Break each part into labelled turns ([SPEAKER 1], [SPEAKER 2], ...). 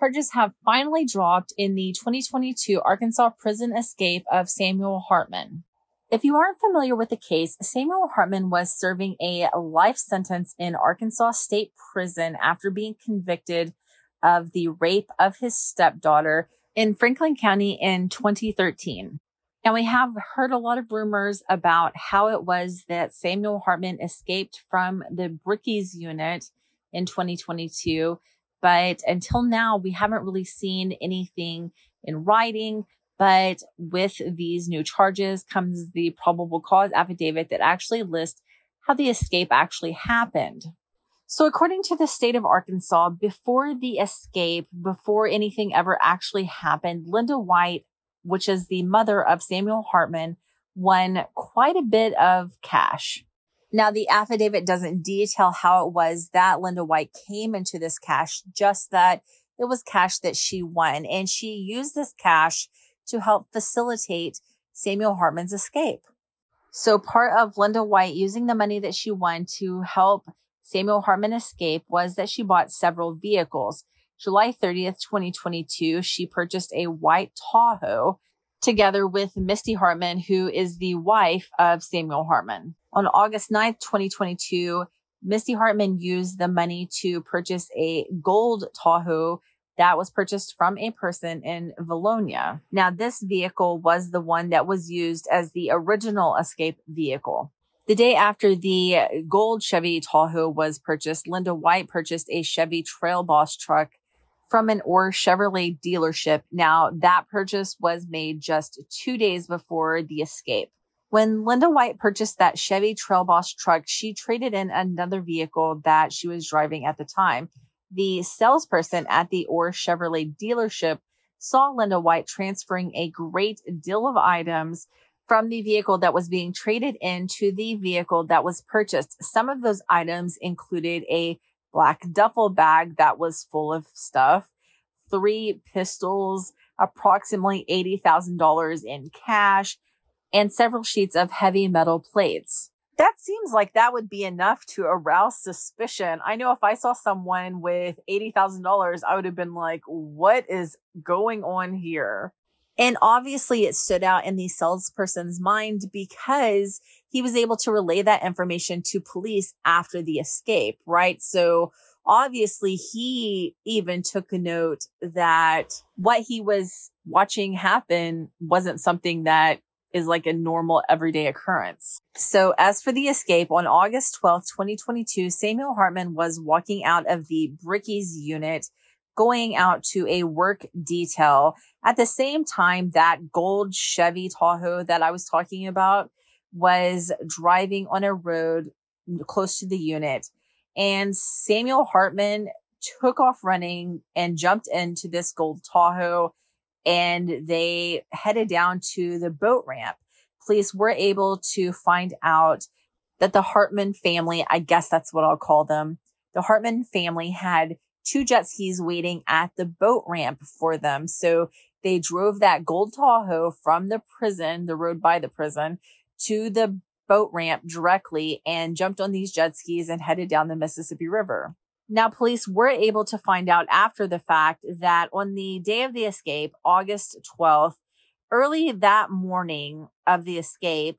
[SPEAKER 1] charges have finally dropped in the 2022 Arkansas prison escape of Samuel Hartman. If you aren't familiar with the case, Samuel Hartman was serving a life sentence in Arkansas State Prison after being convicted of the rape of his stepdaughter in Franklin County in 2013. And we have heard a lot of rumors about how it was that Samuel Hartman escaped from the Brickeys unit in 2022. But until now, we haven't really seen anything in writing. But with these new charges comes the probable cause affidavit that actually lists how the escape actually happened. So according to the state of Arkansas, before the escape, before anything ever actually happened, Linda White, which is the mother of Samuel Hartman, won quite a bit of cash. Now, the affidavit doesn't detail how it was that Linda White came into this cash, just that it was cash that she won. And she used this cash to help facilitate Samuel Hartman's escape. So part of Linda White using the money that she won to help Samuel Hartman escape was that she bought several vehicles. July 30th, 2022, she purchased a white Tahoe together with Misty Hartman, who is the wife of Samuel Hartman. On August 9th, 2022, Misty Hartman used the money to purchase a gold Tahoe that was purchased from a person in Valonia. Now, this vehicle was the one that was used as the original escape vehicle. The day after the gold Chevy Tahoe was purchased, Linda White purchased a Chevy Trail Boss truck from an Orr Chevrolet dealership. Now, that purchase was made just 2 days before the escape. When Linda White purchased that Chevy Trail Boss truck, she traded in another vehicle that she was driving at the time. The salesperson at the Orr Chevrolet dealership saw Linda White transferring a great deal of items from the vehicle that was being traded into the vehicle that was purchased. Some of those items included a black duffel bag that was full of stuff, 3 pistols, approximately $80,000 in cash, and several sheets of heavy metal plates. That seems like that would be enough to arouse suspicion. I know if I saw someone with $80,000, I would have been like, what is going on here? And obviously it stood out in the salesperson's mind because he was able to relay that information to police after the escape, right? So obviously he even took a note that what he was watching happen wasn't something that is like a normal everyday occurrence. So as for the escape, on August 12th, 2022, Samuel Hartman was walking out of the Brickeys unit, going out to a work detail. At the same time, that gold Chevy Tahoe that I was talking about was driving on a road close to the unit. And Samuel Hartman took off running and jumped into this gold Tahoe, and they headed down to the boat ramp. Police were able to find out that the Hartman family, I guess that's what I'll call them, the Hartman family had 2 jet skis waiting at the boat ramp for them. So they drove that gold Tahoe from the prison, the road by the prison, to the boat ramp directly and jumped on these jet skis and headed down the Mississippi River. Now, police were able to find out after the fact that on the day of the escape, August 12th, early that morning of the escape,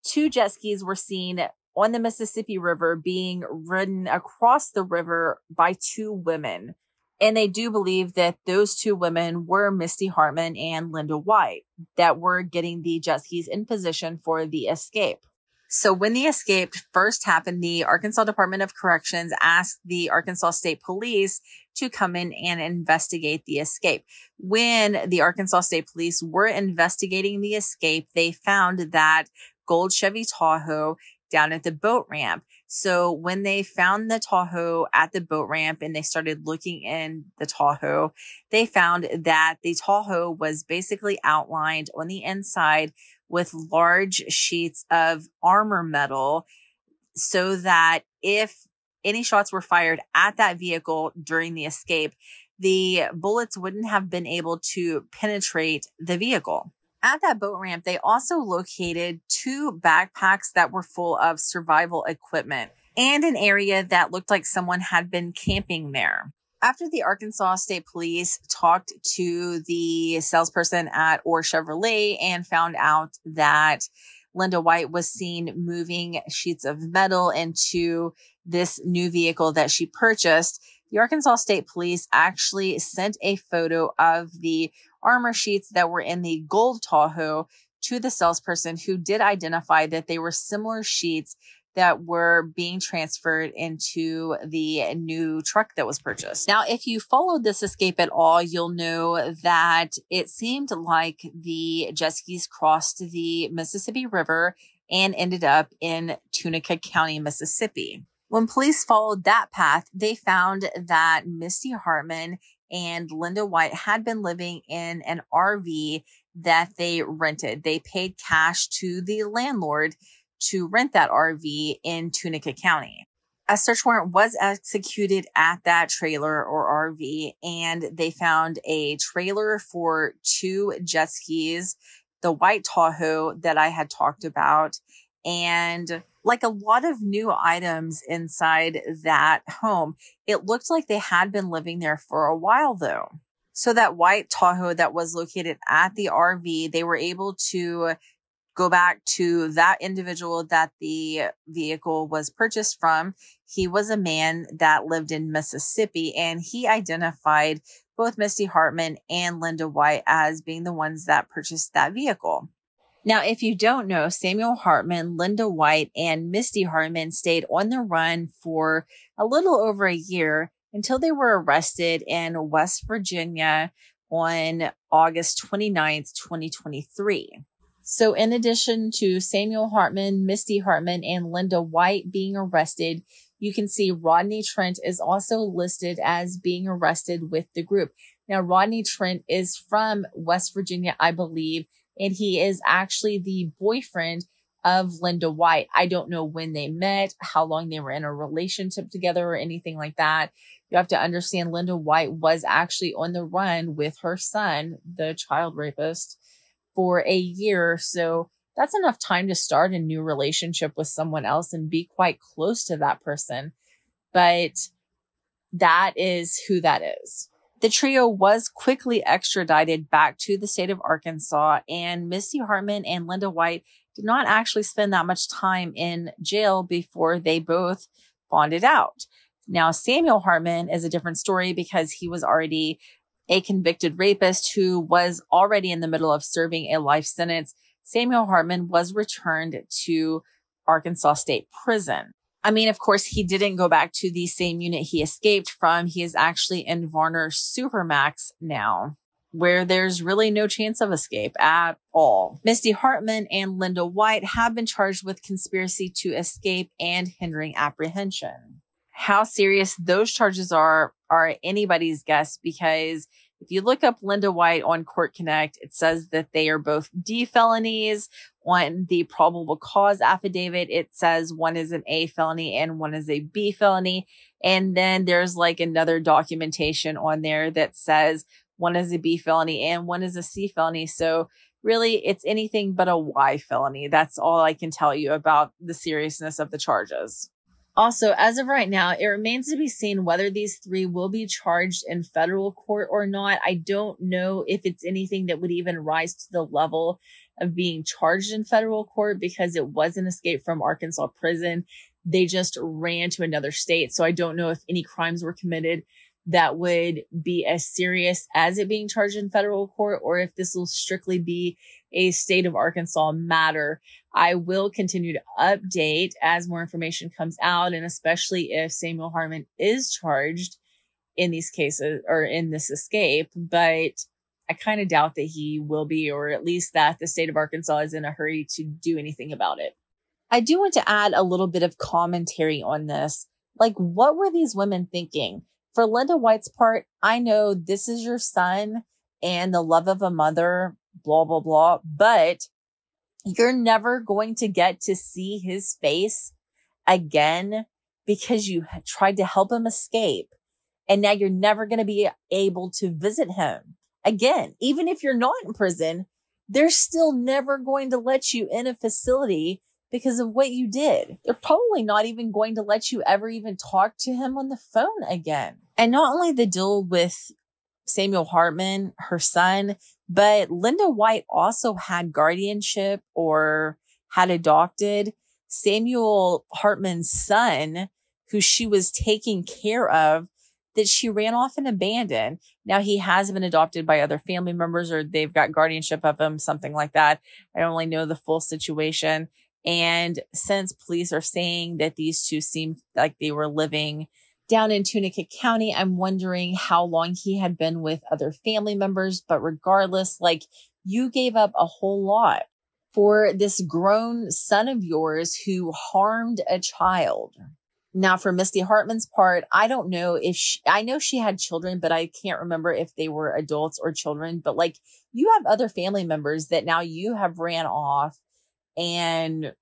[SPEAKER 1] 2 jet skis were seen on the Mississippi River being ridden across the river by 2 women. And they do believe that those 2 women were Misty Hartman and Linda White that were getting the jet skis in position for the escape. So when the escape first happened, the Arkansas Department of Corrections asked the Arkansas State Police to come in and investigate the escape. When the Arkansas State Police were investigating the escape, they found that gold Chevy Tahoe down at the boat ramp. So when they found the Tahoe at the boat ramp and they started looking in the Tahoe, they found that the Tahoe was basically outlined on the inside with large sheets of armor metal so that if any shots were fired at that vehicle during the escape, the bullets wouldn't have been able to penetrate the vehicle. At that boat ramp, they also located 2 backpacks that were full of survival equipment and an area that looked like someone had been camping there. After the Arkansas State Police talked to the salesperson at Orr Chevrolet and found out that Linda White was seen moving sheets of metal into this new vehicle that she purchased, the Arkansas State Police actually sent a photo of the armor sheets that were in the gold Tahoe to the salesperson, who did identify that they were similar sheets that were being transferred into the new truck that was purchased. Now, if you followed this escape at all, you'll know that it seemed like the jet skis crossed the Mississippi River and ended up in Tunica County, Mississippi. When police followed that path, they found that Misty Hartman and Linda White had been living in an RV that they rented. They paid cash to the landlord to rent that RV in Tunica County. A search warrant was executed at that trailer or RV, and they found a trailer for 2 jet skis, the white Tahoe that I had talked about, and like a lot of new items inside that home. It looked like they had been living there for a while though. So that white Tahoe that was located at the RV, they were able to go back to that individual that the vehicle was purchased from. He was a man that lived in Mississippi, and he identified both Misty Hartman and Linda White as being the ones that purchased that vehicle. Now, if you don't know, Samuel Hartman, Linda White, and Misty Hartman stayed on the run for a little over a year until they were arrested in West Virginia on August 29th, 2023. So in addition to Samuel Hartman, Misty Hartman, and Linda White being arrested, you can see Rodney Trent is also listed as being arrested with the group. Now, Rodney Trent is from West Virginia, I believe, and he is actually the boyfriend of Linda White. I don't know when they met, how long they were in a relationship together, or anything like that. You have to understand Linda White was actually on the run with her son, the child rapist, for a year. So that's enough time to start a new relationship with someone else and be quite close to that person. But that is who that is. The trio was quickly extradited back to the state of Arkansas, and Misty Hartman and Linda White did not actually spend that much time in jail before they both bonded out. Now, Samuel Hartman is a different story because he was already a convicted rapist who was already in the middle of serving a life sentence. Samuel Hartman was returned to Arkansas State Prison. I mean, of course, he didn't go back to the same unit he escaped from. He is actually in Varner Supermax now, where there's really no chance of escape at all. Misty Hartman and Linda White have been charged with conspiracy to escape and hindering apprehension. How serious those charges are anybody's guess, because if you look up Linda White on Court Connect, it says that they are both D felonies. On the probable cause affidavit, it says one is an A felony and one is a B felony. And then there's like another documentation on there that says one is a B felony and one is a C felony. So really, it's anything but a Y felony. That's all I can tell you about the seriousness of the charges. Also, as of right now, it remains to be seen whether these 3 will be charged in federal court or not. I don't know if it's anything that would even rise to the level of being charged in federal court, because it was an escape from Arkansas prison. They just ran to another state. So I don't know if any crimes were committed that would be as serious as it being charged in federal court, or if this will strictly be a state of Arkansas matter. I will continue to update as more information comes out, and especially if Samuel Hartman is charged in these cases or in this escape, but I kind of doubt that he will be, or at least that the state of Arkansas is in a hurry to do anything about it. I do want to add a little bit of commentary on this. Like, what were these women thinking? For Linda White's part, I know this is your son and the love of a mother, blah, blah, blah, but you're never going to get to see his face again because you tried to help him escape. And now you're never going to be able to visit him again. Even if you're not in prison, they're still never going to let you in a facility because of what you did. They're probably not even going to let you ever even talk to him on the phone again. And not only the deal with Samuel Hartman, her son, but Linda White also had guardianship or had adopted Samuel Hartman's son, who she was taking care of, that she ran off and abandoned. Now, he has been adopted by other family members or they've got guardianship of him, something like that. I don't really know the full situation. And since police are saying that these two seemed like they were living down in Tunica County, I'm wondering how long he had been with other family members. But regardless, like, you gave up a whole lot for this grown son of yours who harmed a child. Now, for Misty Hartman's part, I don't know if I know she had children, but I can't remember if they were adults or children. But like, you have other family members that now you have ran off and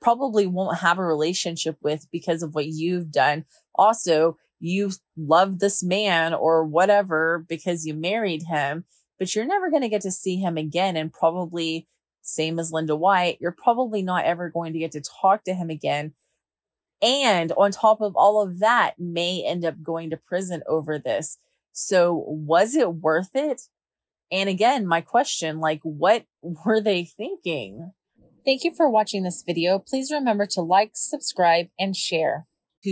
[SPEAKER 1] probably won't have a relationship with because of what you've done. Also, you love this man or whatever because you married him, but you're never going to get to see him again. And probably, same as Linda White, you're probably not ever going to get to talk to him again. And on top of all of that, may end up going to prison over this. So was it worth it? And again, my question, like, what were they thinking? Thank you for watching this video. Please remember to like, subscribe, and share.